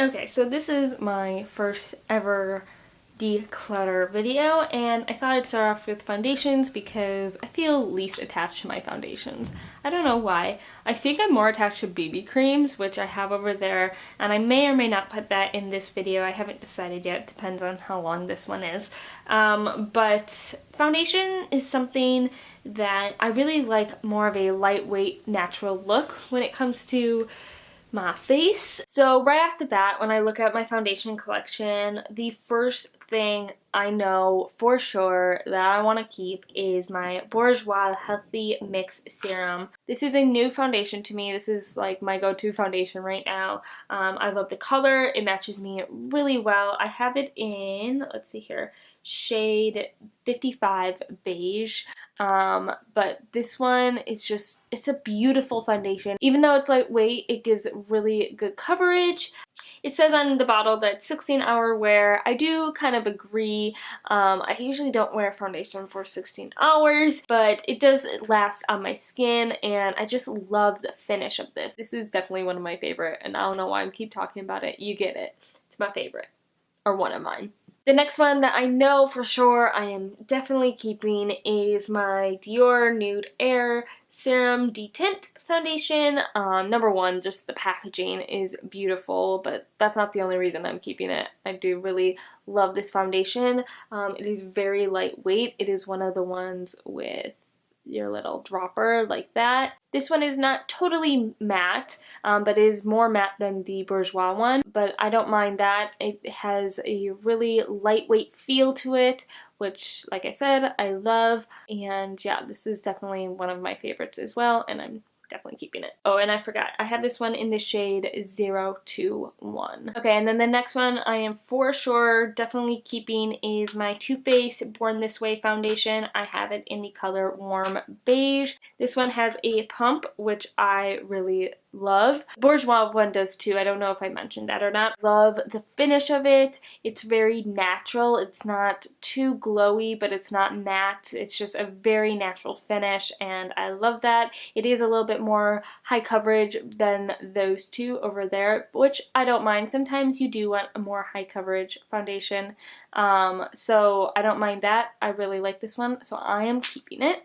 Okay, so this is my first ever declutter video, and I thought I'd start off with foundations because I feel least attached to my foundations. I don't know why. I think I'm more attached to BB creams, which I have over there, and I may or may not put that in this video. I haven't decided yet. Depends on how long this one is. But foundation is something that I really like, more of a lightweight, natural look when it comes to my face. So right off the bat, when I look at my foundation collection, the first thing I know for sure that I want to keep is my Bourjois Healthy Mix Serum. This is a new foundation to me. This is like my go-to foundation right now. I love the color. It matches me really well. I have it in, let's see here, shade 55 beige. But this one is just, it's a beautiful foundation. Even though it's lightweight, it gives really good coverage. It says on the bottle that 16-hour wear. I do kind of agree. I usually don't wear foundation for 16 hours, but it does last on my skin, and I just love the finish of this. This is definitely one of my favorite, and I don't know why I keep talking about it. You get it. It's my favorite, or one of mine. The next one that I know for sure I am definitely keeping is my Dior Nude Air Serum Detint Foundation. Number one, just the packaging is beautiful, but that's not the only reason I'm keeping it. I do really love this foundation. It is very lightweight. It is one of the ones with your little dropper like that. This one is not totally matte, but is more matte than the Bourjois one, but I don't mind that. It has a really lightweight feel to it, which, like I said, I love. And yeah, this is definitely one of my favorites as well, and I'm definitely keeping it. Oh, and I forgot, I have this one in the shade 021. Okay, and then the next one I am for sure definitely keeping is my Too Faced Born This Way foundation. I have it in the color Warm Beige. This one has a pump, which I really love. Bourjois one does too. I don't know if I mentioned that or not. Love the finish of it. It's very natural. It's not too glowy, but it's not matte. It's just a very natural finish, and I love that. It is a little bit more high coverage than those two over there, which I don't mind. Sometimes you do want a more high coverage foundation, so I don't mind that. I really like this one, so I am keeping it.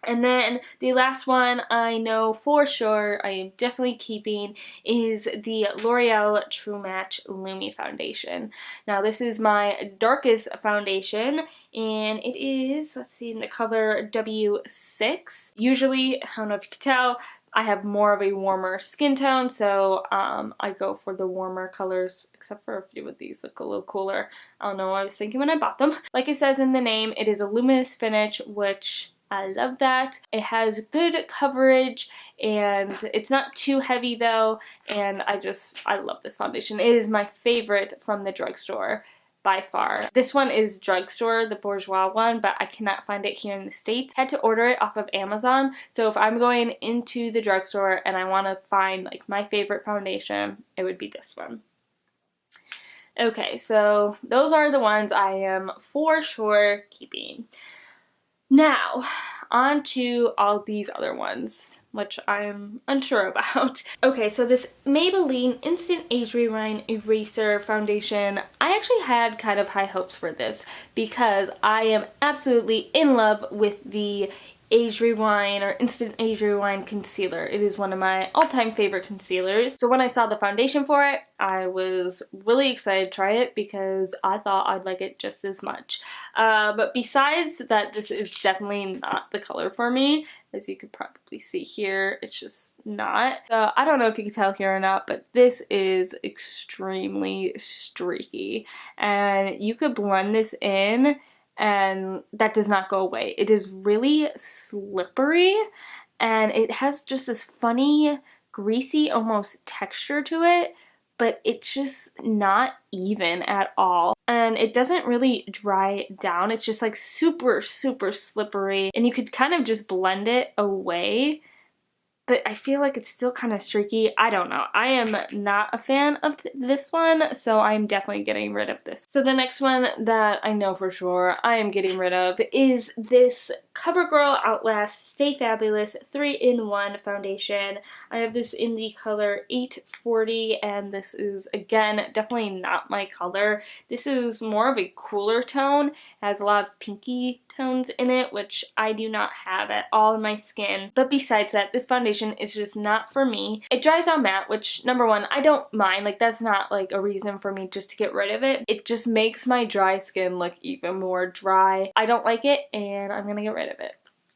And then the last one I know for sure I am definitely keeping is the L'Oreal True Match Lumi Foundation. Now this is my darkest foundation, and it is, let's see, in the color W6. Usually, I don't know if you can tell, I have more of a warmer skin tone, so I go for the warmer colors, except for a few of these look a little cooler. I don't know what I was thinking when I bought them. Like it says in the name, it is a luminous finish, which I love that. It has good coverage, and it's not too heavy though, and I love this foundation. It is my favorite from the drugstore by far. This one is drugstore, the Bourjois one, but I cannot find it here in the States. I had to order it off of Amazon, so if I'm going into the drugstore and I want to find like my favorite foundation, it would be this one. Okay, so those are the ones I am for sure keeping. Now, on to all these other ones, which I'm unsure about. Okay, so this Maybelline Instant Age Rewind Eraser Foundation, I actually had kind of high hopes for this because I am absolutely in love with the Age Rewind or Instant Age Rewind concealer. It is one of my all-time favorite concealers. So when I saw the foundation for it, I was really excited to try it because I thought I'd like it just as much. But besides that, this is definitely not the color for me. As you could probably see here, it's just not. So I don't know if you can tell here or not, but this is extremely streaky. And you could blend this in, and that does not go away. It is really slippery, and it has just this funny, greasy almost texture to it, but it's just not even at all. And it doesn't really dry down. It's just like super, super slippery, and you could kind of just blend it away, but I feel like it's still kind of streaky. I don't know. I am not a fan of this one, so I'm definitely getting rid of this. So the next one that I know for sure I am getting rid of is this CoverGirl Outlast Stay Fabulous 3-in-1 foundation. I have this in the color 840, and this is, again, definitely not my color. This is more of a cooler tone, has a lot of pinky tones in it, which I do not have at all in my skin. But besides that, this foundation is just not for me. It dries out matte, which, number one, I don't mind. Like, that's not like a reason for me just to get rid of it. It just makes my dry skin look even more dry. I don't like it, and I'm gonna get rid of it.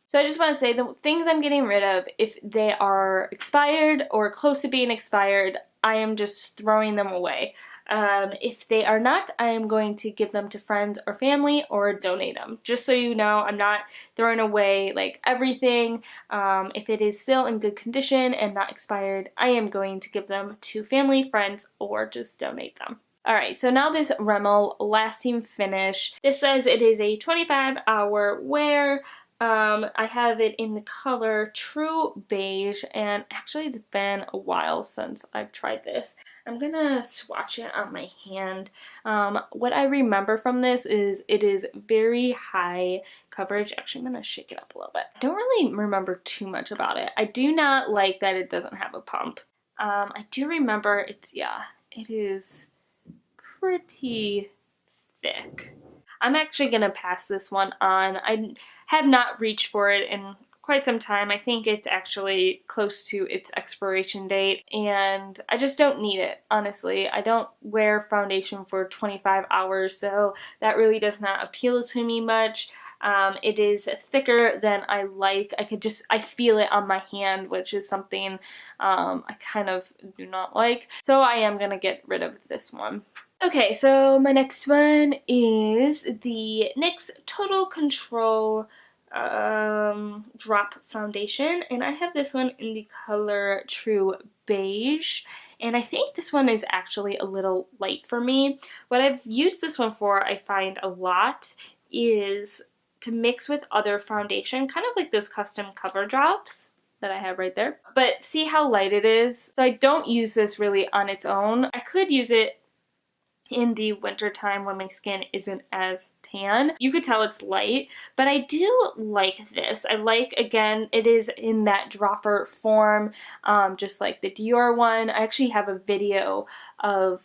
So I just want to say the things I'm getting rid of, if they are expired or close to being expired, I am just throwing them away. If they are not, I am going to give them to friends or family or donate them. Just so you know, I'm not throwing away like everything. If it is still in good condition and not expired, I am going to give them to family, friends, or just donate them. Alright, so now this Rimmel Lasting Finish. This says it is a 25-hour wear. I have it in the color True Beige, and actually it's been a while since I've tried this. I'm gonna swatch it on my hand. What I remember from this is it is very high coverage. Actually, I'm gonna shake it up a little bit. I don't really remember too much about it. I do not like that it doesn't have a pump. I do remember it is pretty thick. I'm actually going to pass this one on. I have not reached for it in quite some time. I think it's actually close to its expiration date, and I just don't need it, honestly. I don't wear foundation for 25 hours, so that really does not appeal to me much. It is thicker than I like. I feel it on my hand, which is something I kind of do not like. So I am going to get rid of this one. Okay, so my next one is the NYX Total Control Drop Foundation, and I have this one in the color True Beige, and I think this one is actually a little light for me. What I've used this one for, I find a lot, is to mix with other foundation, kind of like those custom cover drops that I have right there. But see how light it is? So I don't use this really on its own. I could use it in the winter time when my skin isn't as tan. You could tell it's light, but I do like this. I like, again, it is in that dropper form, just like the Dior one. I actually have a video of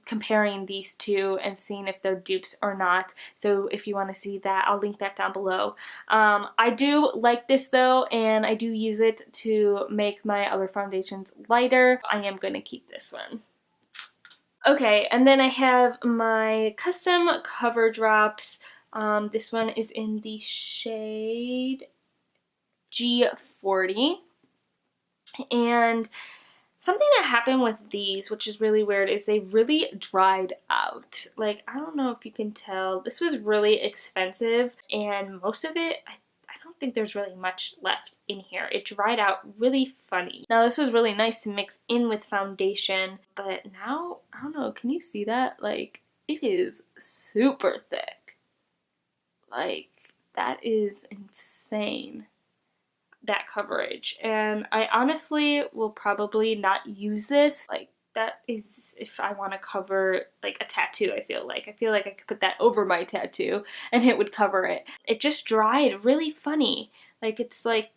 comparing these two and seeing if they're dupes or not. So if you want to see that, I'll link that down below. I do like this though, and I do use it to make my other foundations lighter. I am going to keep this one. Okay, and then I have my custom cover drops. This one is in the shade G40. And something that happened with these, which is really weird, is they really dried out. Like, I don't know if you can tell. This was really expensive, and most of it, I don't think there's really much left in here. It dried out really funny. Now this was really nice to mix in with foundation, but now, I don't know, can you see that? Like, it is super thick. Like, that is insane, that coverage. And I honestly will probably not use this. Like, that is if I want to cover like a tattoo. I feel like I could put that over my tattoo and it would cover it. It just dried really funny. Like, it's like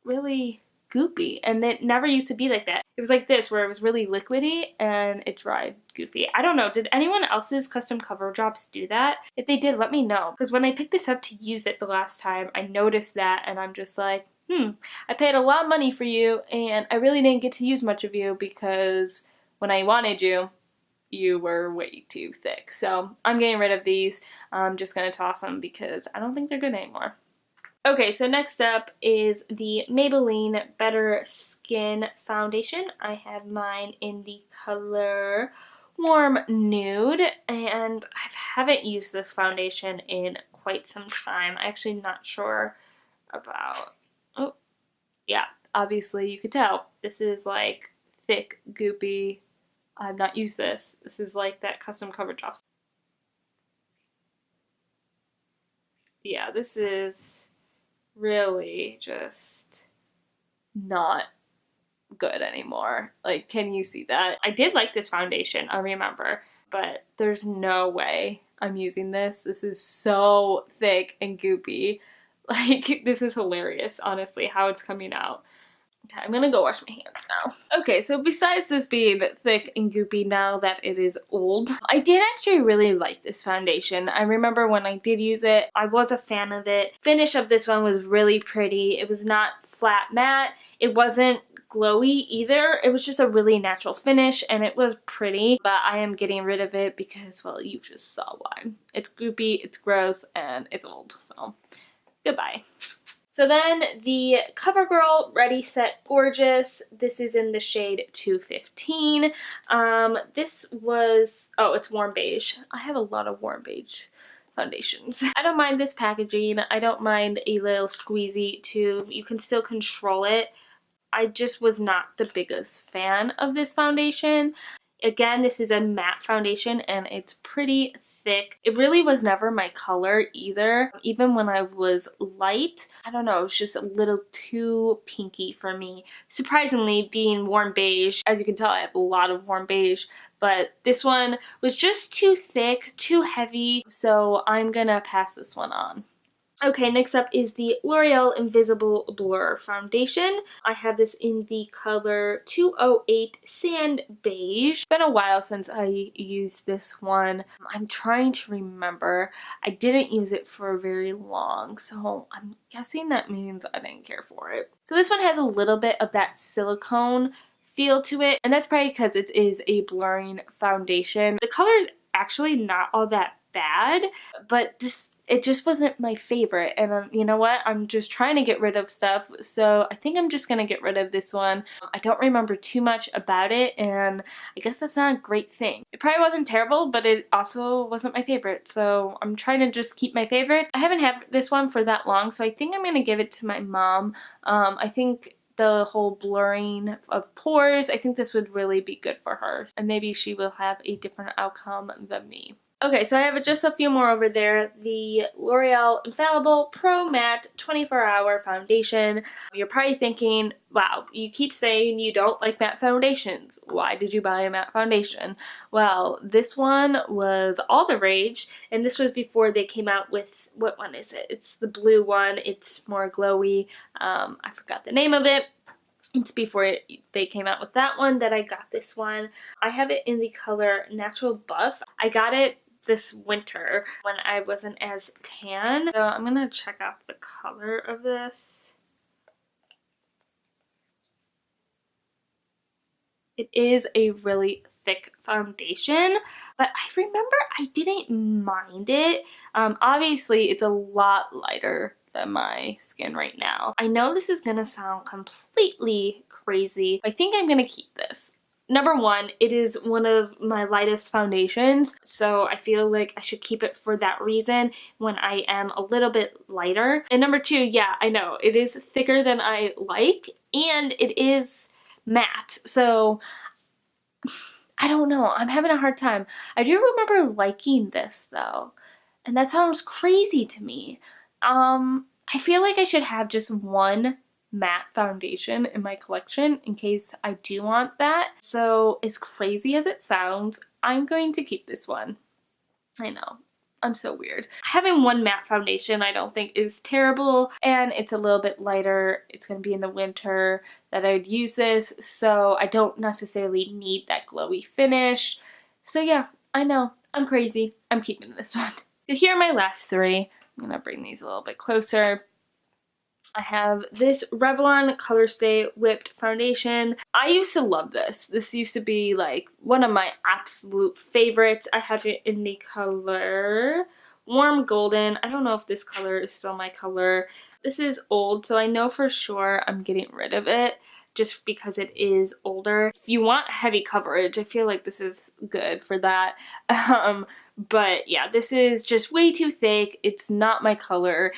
really goopy, and it never used to be like that. It was like this, where it was really liquidy and it dried goofy. I don't know, did anyone else's custom cover drops do that? If they did, let me know, because when I picked this up to use it the last time, I noticed that, and I'm just like, I paid a lot of money for you, and I really didn't get to use much of you, because when I wanted you, you were way too thick. So I'm getting rid of these. I'm just going to toss them because I don't think they're good anymore. Okay, so next up is the Maybelline Better Skin Foundation. I have mine in the color Warm Nude, and I haven't used this foundation in quite some time. I'm actually not sure about... Oh, yeah, obviously you could tell. This is like thick, goopy. I've not used this. This is like that custom cover drop. Yeah, this is really just not good anymore. Like, can you see that? I did like this foundation, I remember, but there's no way I'm using this. This is so thick and goopy. Like, this is hilarious, honestly, how it's coming out. Okay, I'm gonna go wash my hands now. Okay, so besides this being thick and goopy now that it is old, I did actually really like this foundation. I remember when I did use it, I was a fan of it. Finish of this one was really pretty. It was not flat matte. It wasn't glowy either. It was just a really natural finish and it was pretty, but I am getting rid of it because, well, you just saw why. It's goopy, it's gross, and it's old, so goodbye. So then the CoverGirl Ready Set Gorgeous. This is in the shade 215. This was, oh, it's warm beige. I have a lot of warm beige foundations. I don't mind this packaging. I don't mind a little squeezy too. You can still control it. I just was not the biggest fan of this foundation. Again, this is a matte foundation and it's pretty thick. It really was never my color either. Even when I was light, I don't know, it was just a little too pinky for me. Surprisingly, being warm beige, as you can tell, I have a lot of warm beige, but this one was just too thick, too heavy, so I'm gonna pass this one on. Okay, next up is the L'Oreal Invisible Blur Foundation. I have this in the color 208 Sand Beige. It's been a while since I used this one. I'm trying to remember. I didn't use it for very long, so I'm guessing that means I didn't care for it. So this one has a little bit of that silicone feel to it, and that's probably because it is a blurring foundation. The color is actually not all that bad, but it just wasn't my favorite, and you know what, I'm just trying to get rid of stuff, so I think I'm just gonna get rid of this one. I don't remember too much about it, and I guess that's not a great thing. It probably wasn't terrible, but it also wasn't my favorite, so I'm trying to just keep my favorite. I haven't had this one for that long, so I think I'm gonna give it to my mom. I think the whole blurring of pores, I think this would really be good for her, and maybe she will have a different outcome than me. Okay, so I have just a few more over there. The L'Oreal Infallible Pro Matte 24-Hour Foundation. You're probably thinking, wow, you keep saying you don't like matte foundations. Why did you buy a matte foundation? Well, this one was all the rage, and this was before they came out with, what one is it? It's the blue one. It's more glowy. I forgot the name of it. It's before they came out with that one that I got this one. I have it in the color Natural Buff. I got it this winter when I wasn't as tan. So I'm gonna check out the color of this. It is a really thick foundation, but I remember I didn't mind it. Obviously, it's a lot lighter than my skin right now. I know this is gonna sound completely crazy. I think I'm gonna keep this. Number one, it is one of my lightest foundations, so I feel like I should keep it for that reason when I am a little bit lighter. And number two, yeah, I know, it is thicker than I like, and it is matte, so I don't know, I'm having a hard time. I do remember liking this though, and that sounds crazy to me. I feel like I should have just one matte foundation in my collection in case I do want that. So as crazy as it sounds, I'm going to keep this one. I know, I'm so weird. Having one matte foundation I don't think is terrible, and it's a little bit lighter. It's going to be in the winter that I would use this, so I don't necessarily need that glowy finish. So yeah, I know, I'm crazy. I'm keeping this one. So here are my last three. I'm going to bring these a little bit closer. I have this Revlon Color Stay Whipped Foundation. I used to love this. This used to be like one of my absolute favorites. I have it in the color Warm Golden. I don't know if this color is still my color. This is old, so I know for sure I'm getting rid of it just because it is older. If you want heavy coverage, I feel like this is good for that. But yeah, this is just way too thick. It's not my color.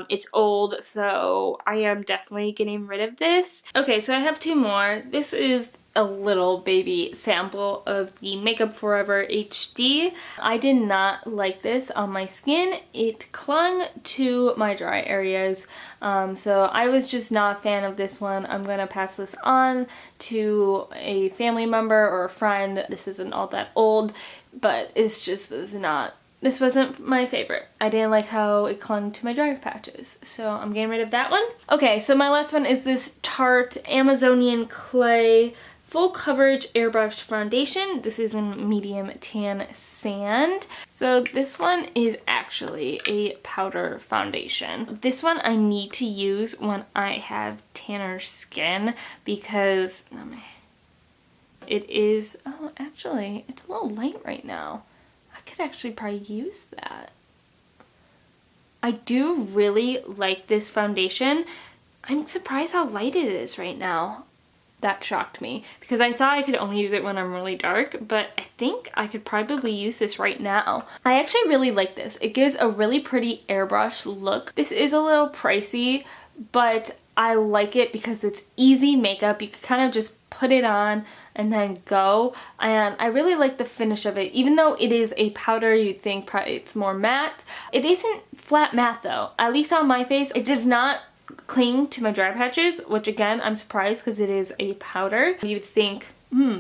It's old, so I am definitely getting rid of this. Okay, so I have two more. This is a little baby sample of the Makeup Forever HD. I did not like this on my skin. It clung to my dry areas, so I was just not a fan of this one. I'm gonna pass this on to a family member or a friend. This isn't all that old, but it's just this wasn't my favorite. I didn't like how it clung to my dry patches, so I'm getting rid of that one. Okay, so my last one is this Tarte Amazonian Clay Full Coverage Airbrush Foundation. This is in medium tan sand. So this one is actually a powder foundation. This one I need to use when I have tanner skin because it is, oh actually, it's a little light right now. I could actually probably use that. I do really like this foundation. I'm surprised how light it is right now. That shocked me because I thought I could only use it when I'm really dark, but I think I could probably use this right now. I actually really like this. It gives a really pretty airbrush look. This is a little pricey, but I like it because it's easy makeup. You can kind of just put it on and then go, and I really like the finish of it. Even though it is a powder, you'd think probably it's more matte. It isn't flat matte though, at least on my face. It does not cling to my dry patches, which again, I'm surprised because it is a powder. You'd think,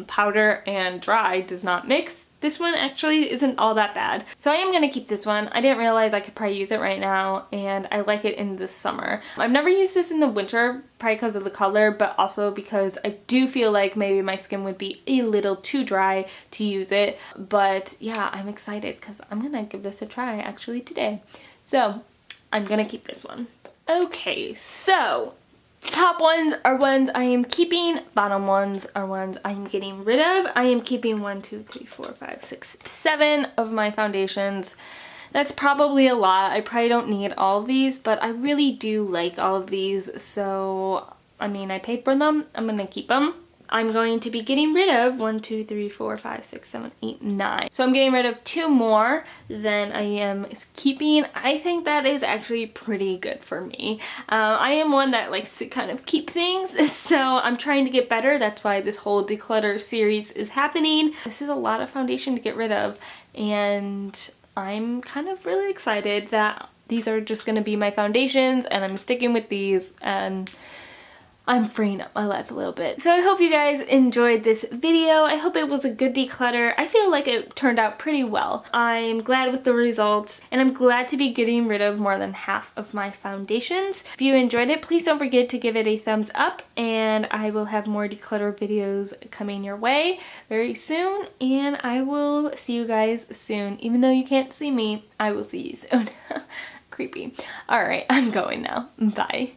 powder and dry does not mix. This one actually isn't all that bad. So I am going to keep this one. I didn't realize I could probably use it right now, and I like it in the summer. I've never used this in the winter, probably because of the color, but also because I do feel like maybe my skin would be a little too dry to use it. But yeah, I'm excited because I'm going to give this a try actually today. So I'm going to keep this one. Okay, so top ones are ones I am keeping, bottom ones are ones I am getting rid of. I am keeping 1, 2, 3, 4, 5, 6, 7 of my foundations. That's probably a lot. I probably don't need all of these, but I really do like all of these. So, I mean, I paid for them. I'm going to keep them. I'm going to be getting rid of 1, 2, 3, 4, 5, 6, 7, 8, 9. So I'm getting rid of 2 more than I am keeping. I think that is actually pretty good for me. I am one that likes to kind of keep things, so I'm trying to get better. That's why this whole declutter series is happening. This is a lot of foundation to get rid of, and I'm kind of really excited that these are just going to be my foundations, and I'm sticking with these, and I'm freeing up my life a little bit. So I hope you guys enjoyed this video. I hope it was a good declutter. I feel like it turned out pretty well. I'm glad with the results, and I'm glad to be getting rid of more than half of my foundations. If you enjoyed it, please don't forget to give it a thumbs up, and I will have more declutter videos coming your way very soon, and I will see you guys soon. Even though you can't see me, I will see you soon. Creepy. Alright, I'm going now. Bye.